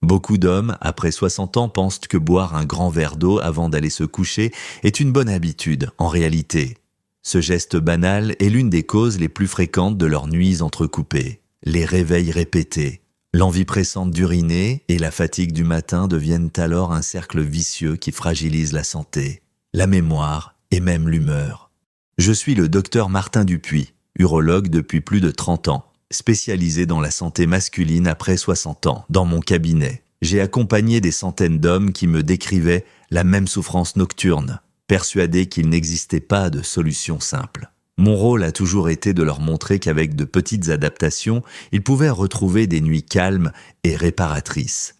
Beaucoup d'hommes, après 60 ans, pensent que boire un grand verre d'eau avant d'aller se coucher est une bonne habitude. En réalité, ce geste banal est l'une des causes les plus fréquentes de leurs nuits entrecoupées. Les réveils répétés, l'envie pressante d'uriner et la fatigue du matin deviennent alors un cercle vicieux qui fragilise la santé, la mémoire et même l'humeur. Je suis le docteur Martin Dupuis, urologue depuis plus de 30 ans, spécialisé dans la santé masculine après 60 ans. Dans mon cabinet, j'ai accompagné des centaines d'hommes qui me décrivaient la même souffrance nocturne, persuadés qu'il n'existait pas de solution simple. Mon rôle a toujours été de leur montrer qu'avec de petites adaptations, ils pouvaient retrouver des nuits calmes et réparatrices.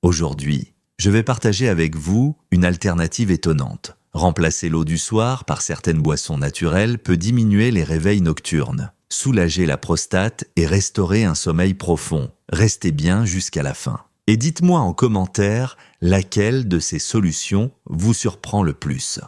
Aujourd'hui, je vais partager avec vous une alternative étonnante. Remplacer l'eau du soir par certaines boissons naturelles peut diminuer les réveils nocturnes, soulager la prostate et restaurer un sommeil profond. Restez bien jusqu'à la fin. Et dites-moi en commentaire laquelle de ces solutions vous surprend le plus.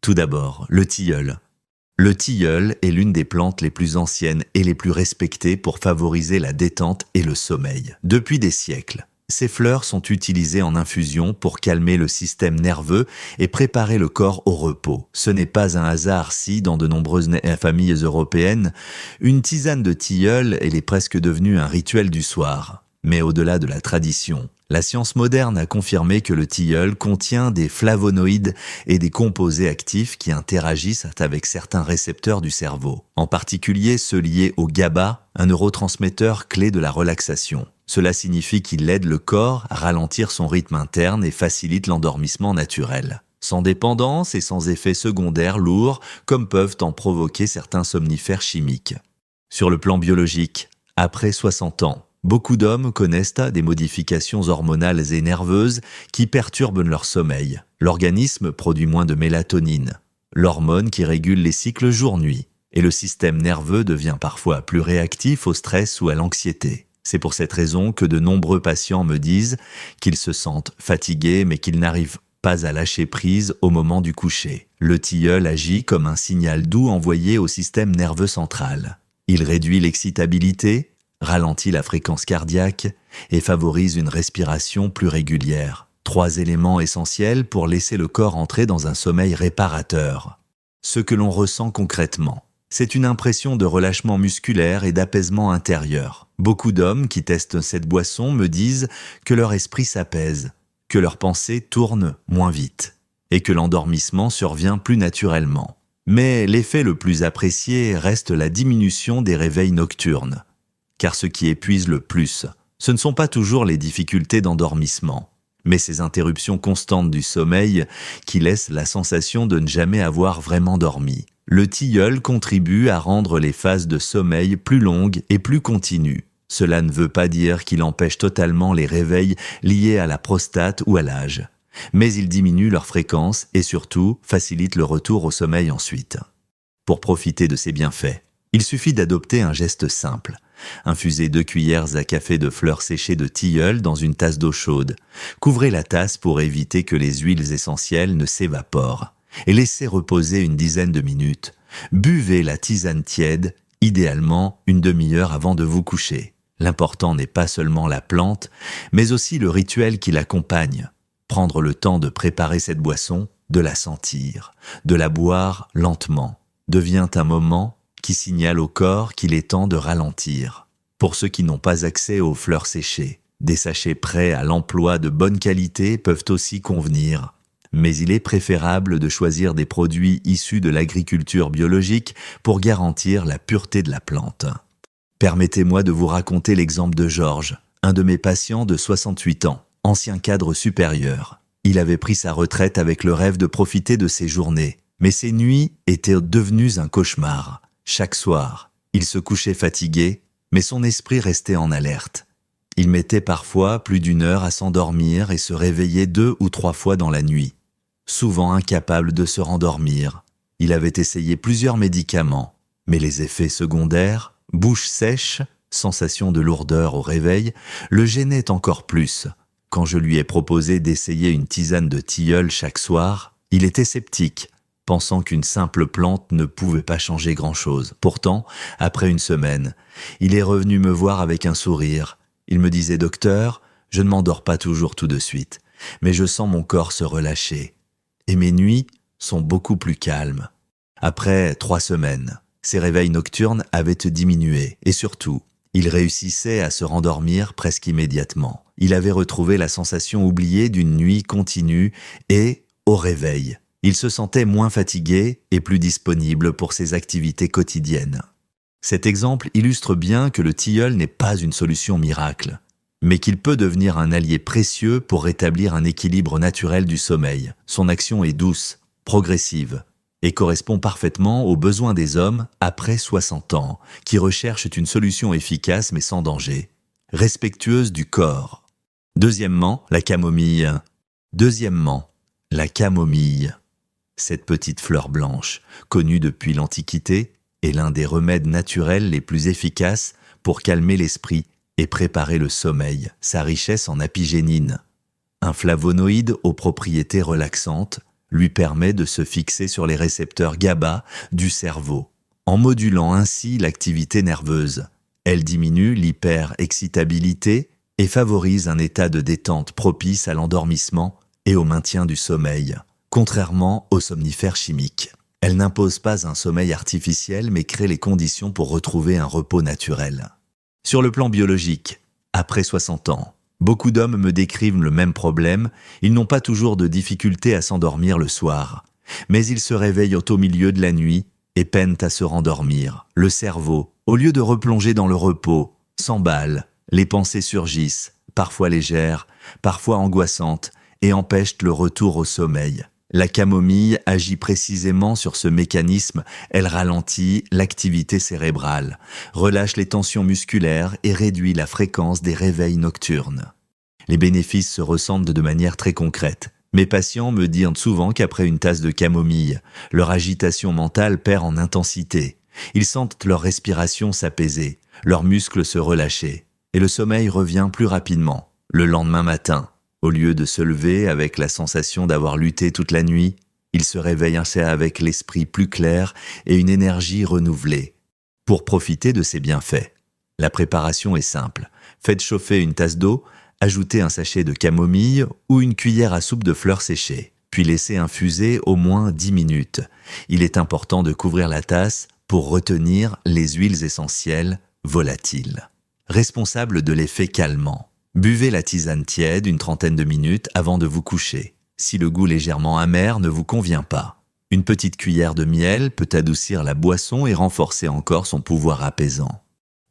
Tout d'abord, le tilleul. Le tilleul est l'une des plantes les plus anciennes et les plus respectées pour favoriser la détente et le sommeil. Depuis des siècles, ces fleurs sont utilisées en infusion pour calmer le système nerveux et préparer le corps au repos. Ce n'est pas un hasard si, dans de nombreuses familles européennes, une tisane de tilleul est presque devenue un rituel du soir. Mais au-delà de la tradition, la science moderne a confirmé que le tilleul contient des flavonoïdes et des composés actifs qui interagissent avec certains récepteurs du cerveau, en particulier ceux liés au GABA, un neurotransmetteur clé de la relaxation. Cela signifie qu'il aide le corps à ralentir son rythme interne et facilite l'endormissement naturel, sans dépendance et sans effets secondaires lourds comme peuvent en provoquer certains somnifères chimiques. Sur le plan biologique, après 60 ans, beaucoup d'hommes connaissent des modifications hormonales et nerveuses qui perturbent leur sommeil. L'organisme produit moins de mélatonine, l'hormone qui régule les cycles jour-nuit, et le système nerveux devient parfois plus réactif au stress ou à l'anxiété. C'est pour cette raison que de nombreux patients me disent qu'ils se sentent fatigués mais qu'ils n'arrivent pas à lâcher prise au moment du coucher. Le tilleul agit comme un signal doux envoyé au système nerveux central. Il réduit l'excitabilité, ralentit la fréquence cardiaque et favorise une respiration plus régulière. 3 éléments essentiels pour laisser le corps entrer dans un sommeil réparateur. Ce que l'on ressent concrètement, c'est une impression de relâchement musculaire et d'apaisement intérieur. Beaucoup d'hommes qui testent cette boisson me disent que leur esprit s'apaise, que leurs pensées tournent moins vite et que l'endormissement survient plus naturellement. Mais l'effet le plus apprécié reste la diminution des réveils nocturnes. Car ce qui épuise le plus, ce ne sont pas toujours les difficultés d'endormissement, mais ces interruptions constantes du sommeil qui laissent la sensation de ne jamais avoir vraiment dormi. Le tilleul contribue à rendre les phases de sommeil plus longues et plus continues. Cela ne veut pas dire qu'il empêche totalement les réveils liés à la prostate ou à l'âge, mais il diminue leur fréquence et surtout facilite le retour au sommeil ensuite. Pour profiter de ces bienfaits, il suffit d'adopter un geste simple. Infusez 2 cuillères à café de fleurs séchées de tilleul dans une tasse d'eau chaude. Couvrez la tasse pour éviter que les huiles essentielles ne s'évaporent et laissez reposer une dizaine de minutes. Buvez la tisane tiède, idéalement une demi-heure avant de vous coucher. L'important n'est pas seulement la plante, mais aussi le rituel qui l'accompagne. Prendre le temps de préparer cette boisson, de la sentir, de la boire lentement, devient un moment qui signale au corps qu'il est temps de ralentir. Pour ceux qui n'ont pas accès aux fleurs séchées, des sachets prêts à l'emploi de bonne qualité peuvent aussi convenir. Mais il est préférable de choisir des produits issus de l'agriculture biologique pour garantir la pureté de la plante. Permettez-moi de vous raconter l'exemple de Georges, un de mes patients de 68 ans, ancien cadre supérieur. Il avait pris sa retraite avec le rêve de profiter de ses journées, mais ses nuits étaient devenues un cauchemar. Chaque soir, il se couchait fatigué, mais son esprit restait en alerte. Il mettait parfois plus d'1 heure à s'endormir et se réveillait 2 ou 3 fois dans la nuit. Souvent incapable de se rendormir, il avait essayé plusieurs médicaments, mais les effets secondaires, bouche sèche, sensation de lourdeur au réveil, le gênaient encore plus. Quand je lui ai proposé d'essayer une tisane de tilleul chaque soir, il était sceptique, pensant qu'une simple plante ne pouvait pas changer grand-chose. Pourtant, après 1 semaine, il est revenu me voir avec un sourire. Il me disait « Docteur, Je ne m'endors pas toujours tout de suite, mais je sens mon corps se relâcher. Et mes nuits sont beaucoup plus calmes. Après 3 semaines, ses réveils nocturnes avaient diminué et surtout, il réussissait à se rendormir presque immédiatement. Il avait retrouvé la sensation oubliée d'une nuit continue et, au réveil, il se sentait moins fatigué et plus disponible pour ses activités quotidiennes. Cet exemple illustre bien que le tilleul n'est pas une solution miracle, mais qu'il peut devenir un allié précieux pour rétablir un équilibre naturel du sommeil. Son action est douce, progressive, et correspond parfaitement aux besoins des hommes après 60 ans, qui recherchent une solution efficace mais sans danger, respectueuse du corps. Deuxièmement, la camomille. Cette petite fleur blanche, connue depuis l'Antiquité, est l'un des remèdes naturels les plus efficaces pour calmer l'esprit et préparer le sommeil, sa richesse en apigénine. Un flavonoïde aux propriétés relaxantes lui permet de se fixer sur les récepteurs GABA du cerveau, en modulant ainsi l'activité nerveuse. Elle diminue l'hyperexcitabilité et favorise un état de détente propice à l'endormissement et au maintien du sommeil, contrairement aux somnifères chimiques. Elle n'impose pas un sommeil artificiel mais crée les conditions pour retrouver un repos naturel. Sur le plan biologique, après 60 ans, beaucoup d'hommes me décrivent le même problème, ils n'ont pas toujours de difficulté à s'endormir le soir, mais ils se réveillent au milieu de la nuit et peinent à se rendormir. Le cerveau, au lieu de replonger dans le repos, s'emballe, les pensées surgissent, parfois légères, parfois angoissantes, et empêchent le retour au sommeil. La camomille agit précisément sur ce mécanisme, elle ralentit l'activité cérébrale, relâche les tensions musculaires et réduit la fréquence des réveils nocturnes. Les bénéfices se ressentent de manière très concrète. Mes patients me disent souvent qu'après une tasse de camomille, leur agitation mentale perd en intensité. Ils sentent leur respiration s'apaiser, leurs muscles se relâcher, et le sommeil revient plus rapidement. Le lendemain matin, au lieu de se lever avec la sensation d'avoir lutté toute la nuit, ils se réveillent avec l'esprit plus clair et une énergie renouvelée. Pour profiter de ces bienfaits, la préparation est simple. Faites chauffer une tasse d'eau, ajoutez un sachet de camomille ou une cuillère à soupe de fleurs séchées, puis laissez infuser au moins 10 minutes. Il est important de couvrir la tasse pour retenir les huiles essentielles volatiles, responsables de l'effet calmant. Buvez la tisane tiède une 30aine de minutes avant de vous coucher, si le goût légèrement amer ne vous convient pas. Une petite cuillère de miel peut adoucir la boisson et renforcer encore son pouvoir apaisant.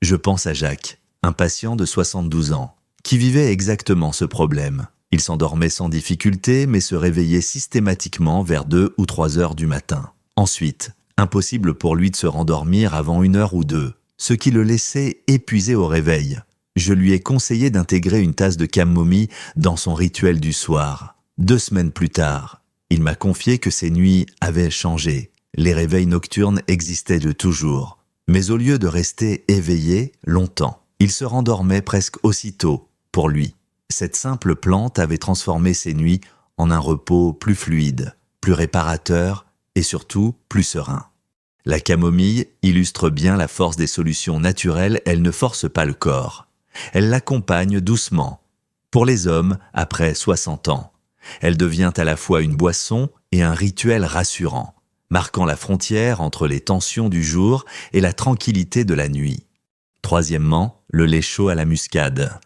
Je pense à Jacques, un patient de 72 ans, qui vivait exactement ce problème. Il s'endormait sans difficulté, mais se réveillait systématiquement vers 2 ou 3 heures du matin. Ensuite, impossible pour lui de se rendormir avant 1 heure ou 2, ce qui le laissait épuisé au réveil. Je lui ai conseillé d'intégrer une tasse de camomille dans son rituel du soir. 2 semaines plus tard, il m'a confié que ses nuits avaient changé. Les réveils nocturnes existaient de toujours. Mais au lieu de rester éveillé longtemps, il se rendormait presque aussitôt pour lui. Cette simple plante avait transformé ses nuits en un repos plus fluide, plus réparateur et surtout plus serein. La camomille illustre bien la force des solutions naturelles, elle ne force pas le corps. Elle l'accompagne doucement. Pour les hommes, après 60 ans, elle devient à la fois une boisson et un rituel rassurant, marquant la frontière entre les tensions du jour et la tranquillité de la nuit. Troisièmement, le lait chaud à la muscade.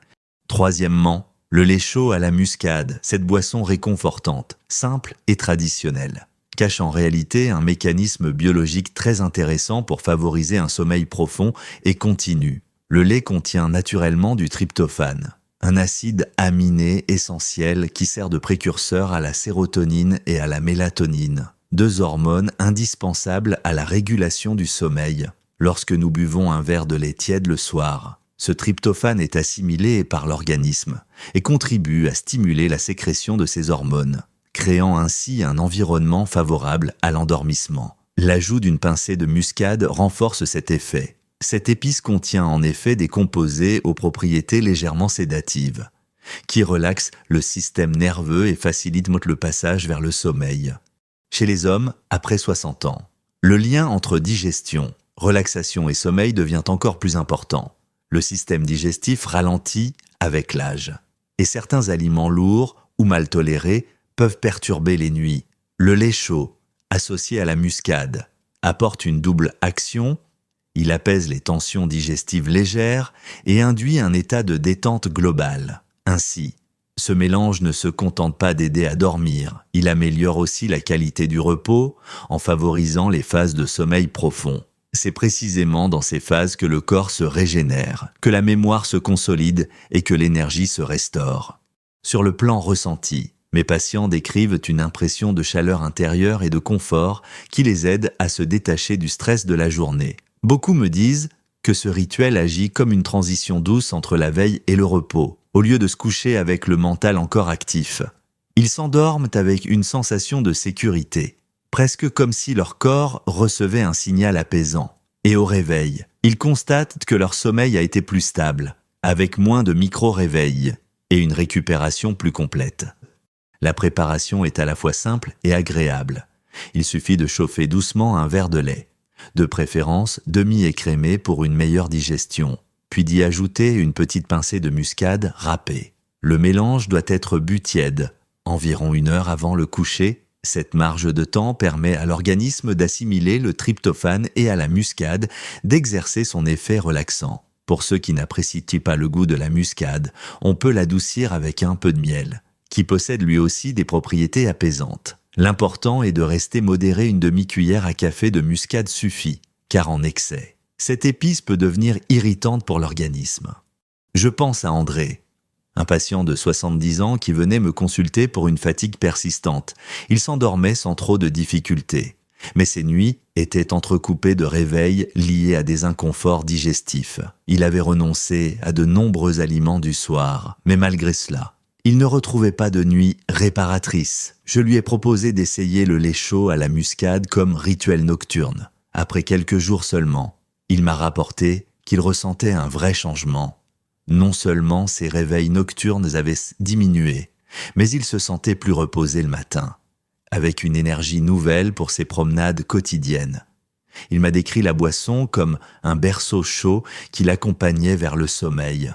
Cette boisson réconfortante, simple et traditionnelle, cache en réalité un mécanisme biologique très intéressant pour favoriser un sommeil profond et continu. Le lait contient naturellement du tryptophane, un acide aminé essentiel qui sert de précurseur à la sérotonine et à la mélatonine, 2 hormones indispensables à la régulation du sommeil. Lorsque nous buvons un verre de lait tiède le soir, ce tryptophane est assimilé par l'organisme et contribue à stimuler la sécrétion de ces hormones, créant ainsi un environnement favorable à l'endormissement. L'ajout d'une pincée de muscade renforce cet effet. Cette épice contient en effet des composés aux propriétés légèrement sédatives, qui relaxent le système nerveux et facilitent le passage vers le sommeil. Chez les hommes, après 60 ans, le lien entre digestion, relaxation et sommeil devient encore plus important. Le système digestif ralentit avec l'âge. et certains aliments lourds ou mal tolérés peuvent perturber les nuits. Le lait chaud, associé à la muscade, apporte une double action. Il apaise les tensions digestives légères et induit un état de détente globale. Ainsi, ce mélange ne se contente pas d'aider à dormir, il améliore aussi la qualité du repos en favorisant les phases de sommeil profond. C'est précisément dans ces phases que le corps se régénère, que la mémoire se consolide et que l'énergie se restaure. Sur le plan ressenti, mes patients décrivent une impression de chaleur intérieure et de confort qui les aide à se détacher du stress de la journée. Beaucoup me disent que ce rituel agit comme une transition douce entre la veille et le repos, au lieu de se coucher avec le mental encore actif. Ils s'endorment avec une sensation de sécurité, presque comme si leur corps recevait un signal apaisant. Et au réveil, ils constatent que leur sommeil a été plus stable, avec moins de micro-réveils et une récupération plus complète. La préparation est à la fois simple et agréable. Il suffit de chauffer doucement un verre de lait, de préférence demi-écrémé pour une meilleure digestion, puis d'y ajouter une petite pincée de muscade râpée. Le mélange doit être bu tiède, environ 1 heure avant le coucher. Cette marge de temps permet à l'organisme d'assimiler le tryptophane et à la muscade d'exercer son effet relaxant. Pour ceux qui n'apprécient pas le goût de la muscade, on peut l'adoucir avec un peu de miel, qui possède lui aussi des propriétés apaisantes. L'important est de rester modéré. Une demi-cuillère à café de muscade suffit, car en excès, cette épice peut devenir irritante pour l'organisme. Je pense à André, un patient de 70 ans qui venait me consulter pour une fatigue persistante. Il s'endormait sans trop de difficultés, mais ses nuits étaient entrecoupées de réveils liés à des inconforts digestifs. Il avait renoncé à de nombreux aliments du soir, mais malgré cela, il ne retrouvait pas de nuit réparatrice. Je lui ai proposé d'essayer le lait chaud à la muscade comme rituel nocturne. Après quelques jours seulement, il m'a rapporté qu'il ressentait un vrai changement. Non seulement ses réveils nocturnes avaient diminué, mais il se sentait plus reposé le matin, avec une énergie nouvelle pour ses promenades quotidiennes. Il m'a décrit la boisson comme un berceau chaud qui l'accompagnait vers le sommeil.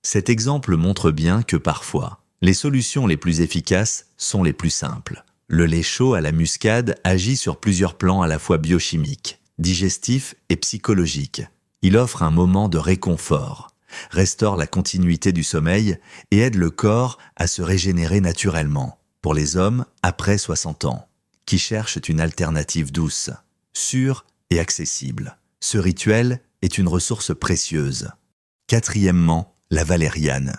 Cet exemple montre bien que parfois, les solutions les plus efficaces sont les plus simples. Le lait chaud à la muscade agit sur plusieurs plans à la fois biochimiques, digestifs et psychologiques. Il offre un moment de réconfort, restaure la continuité du sommeil et aide le corps à se régénérer naturellement. Pour les hommes après 60 ans, qui cherchent une alternative douce, sûre et accessible, ce rituel est une ressource précieuse. Quatrièmement, la valériane.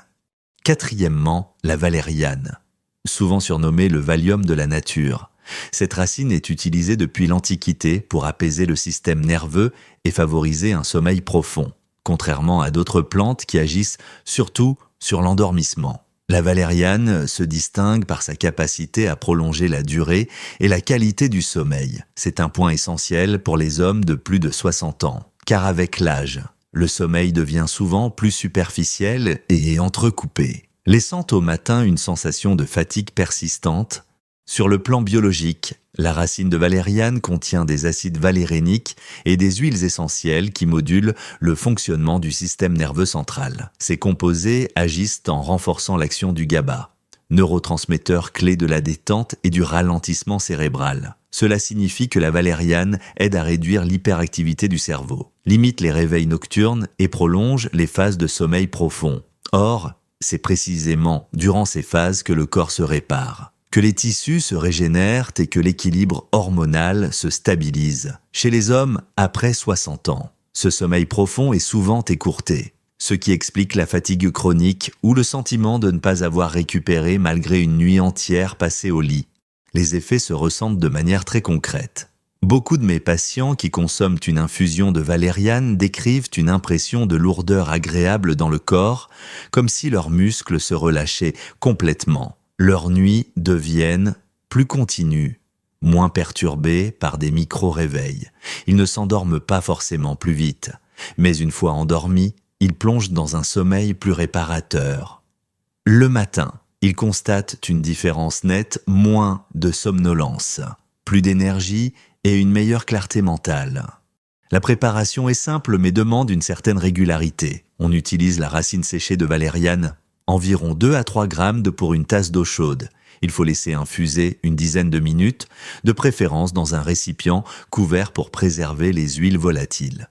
Souvent surnommée le Valium de la nature. Cette racine est utilisée depuis l'Antiquité pour apaiser le système nerveux et favoriser un sommeil profond, contrairement à d'autres plantes qui agissent surtout sur l'endormissement. La valériane se distingue par sa capacité à prolonger la durée et la qualité du sommeil. C'est un point essentiel pour les hommes de plus de 60 ans, car avec l'âge, le sommeil devient souvent plus superficiel et entrecoupé, laissant au matin une sensation de fatigue persistante. Sur le plan biologique, la racine de valériane contient des acides valéréniques et des huiles essentielles qui modulent le fonctionnement du système nerveux central. Ces composés agissent en renforçant l'action du GABA, neurotransmetteur clé de la détente et du ralentissement cérébral. Cela signifie que la valériane aide à réduire l'hyperactivité du cerveau, limite les réveils nocturnes et prolonge les phases de sommeil profond. Or, c'est précisément durant ces phases que le corps se répare, que les tissus se régénèrent et que l'équilibre hormonal se stabilise. Chez les hommes, après 60 ans, ce sommeil profond est souvent écourté, ce qui explique la fatigue chronique ou le sentiment de ne pas avoir récupéré malgré une nuit entière passée au lit. Les effets se ressentent de manière très concrète. Beaucoup de mes patients qui consomment une infusion de valériane décrivent une impression de lourdeur agréable dans le corps, comme si leurs muscles se relâchaient complètement. Leurs nuits deviennent plus continues, moins perturbées par des micro-réveils. Ils ne s'endorment pas forcément plus vite, mais une fois endormis, ils plongent dans un sommeil plus réparateur. Le matin, ils constatent une différence nette, moins de somnolence, plus d'énergie et une meilleure clarté mentale. La préparation est simple mais demande une certaine régularité. On utilise la racine séchée de valériane environ 2 à 3 grammes pour une tasse d'eau chaude. Il faut laisser infuser une dizaine de minutes, de préférence dans un récipient couvert pour préserver les huiles volatiles.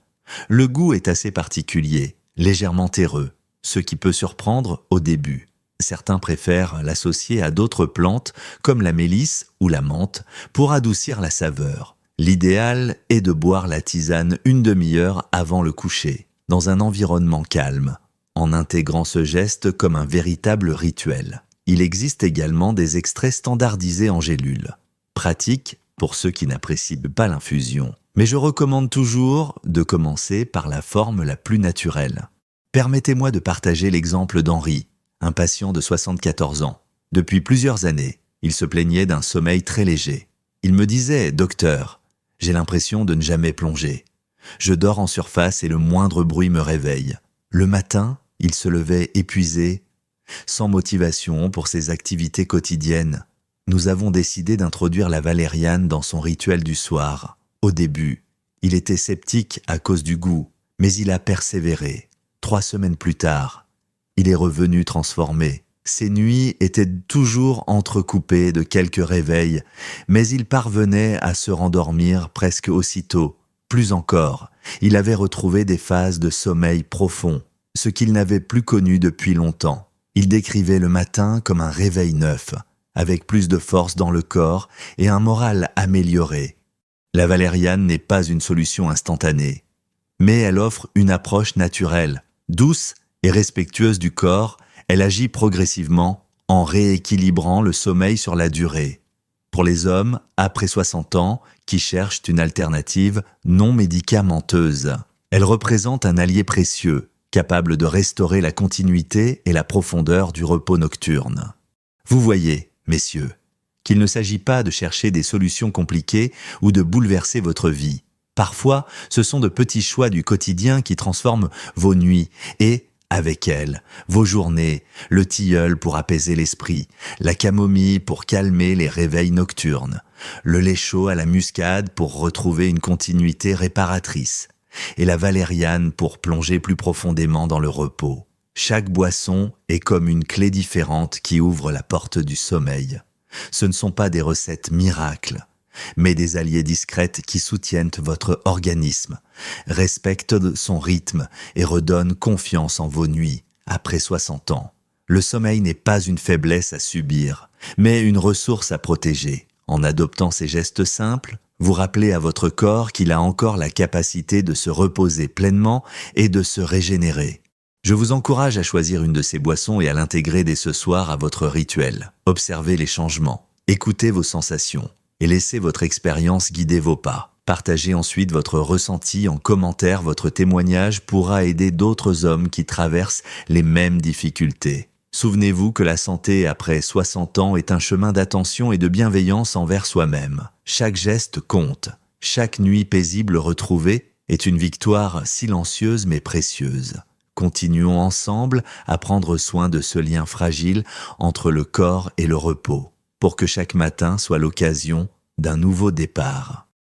Le goût est assez particulier, légèrement terreux, ce qui peut surprendre au début. Certains préfèrent l'associer à d'autres plantes comme la mélisse ou la menthe pour adoucir la saveur. L'idéal est de boire la tisane une demi-heure avant le coucher, dans un environnement calme, en intégrant ce geste comme un véritable rituel. Il existe également des extraits standardisés en gélules, pratiques pour ceux qui n'apprécient pas l'infusion. Mais je recommande toujours de commencer par la forme la plus naturelle. Permettez-moi de partager l'exemple d'Henri, un patient de 74 ans. Depuis plusieurs années, il se plaignait d'un sommeil très léger. Il me disait « Docteur, j'ai l'impression de ne jamais plonger. Je dors en surface et le moindre bruit me réveille. » Le matin, il se levait épuisé, sans motivation pour ses activités quotidiennes. Nous avons décidé d'introduire la valériane dans son rituel du soir. Au début, il était sceptique à cause du goût, mais il a persévéré. 3 semaines plus tard, il est revenu transformé. Ses nuits étaient toujours entrecoupées de quelques réveils, mais il parvenait à se rendormir presque aussitôt. Plus encore, il avait retrouvé des phases de sommeil profond, ce qu'il n'avait plus connu depuis longtemps. Il décrivait le matin comme un réveil neuf, avec plus de force dans le corps et un moral amélioré. La valériane n'est pas une solution instantanée, mais elle offre une approche naturelle, douce et respectueuse du corps. Elle agit progressivement en rééquilibrant le sommeil sur la durée. Pour les hommes, après 60 ans, qui cherchent une alternative non médicamenteuse, elle représente un allié précieux, capable de restaurer la continuité et la profondeur du repos nocturne. Vous voyez, messieurs, qu'il ne s'agit pas de chercher des solutions compliquées ou de bouleverser votre vie. Parfois, ce sont de petits choix du quotidien qui transforment vos nuits et, avec elles, vos journées, le tilleul pour apaiser l'esprit, la camomille pour calmer les réveils nocturnes, le lait chaud à la muscade pour retrouver une continuité réparatrice, et la valériane pour plonger plus profondément dans le repos. Chaque boisson est comme une clé différente qui ouvre la porte du sommeil. Ce ne sont pas des recettes miracles, mais des alliés discrètes qui soutiennent votre organisme, respectent son rythme et redonnent confiance en vos nuits après 60 ans. Le sommeil n'est pas une faiblesse à subir, mais une ressource à protéger. En adoptant ces gestes simples, vous rappelez à votre corps qu'il a encore la capacité de se reposer pleinement et de se régénérer. Je vous encourage à choisir une de ces boissons et à l'intégrer dès ce soir à votre rituel. Observez les changements, écoutez vos sensations et laissez votre expérience guider vos pas. Partagez ensuite votre ressenti en commentaire. Votre témoignage pourra aider d'autres hommes qui traversent les mêmes difficultés. Souvenez-vous que la santé après 60 ans est un chemin d'attention et de bienveillance envers soi-même. Chaque geste compte. Chaque nuit paisible retrouvée est une victoire silencieuse mais précieuse. Continuons ensemble à prendre soin de ce lien fragile entre le corps et le repos, pour que chaque matin soit l'occasion d'un nouveau départ.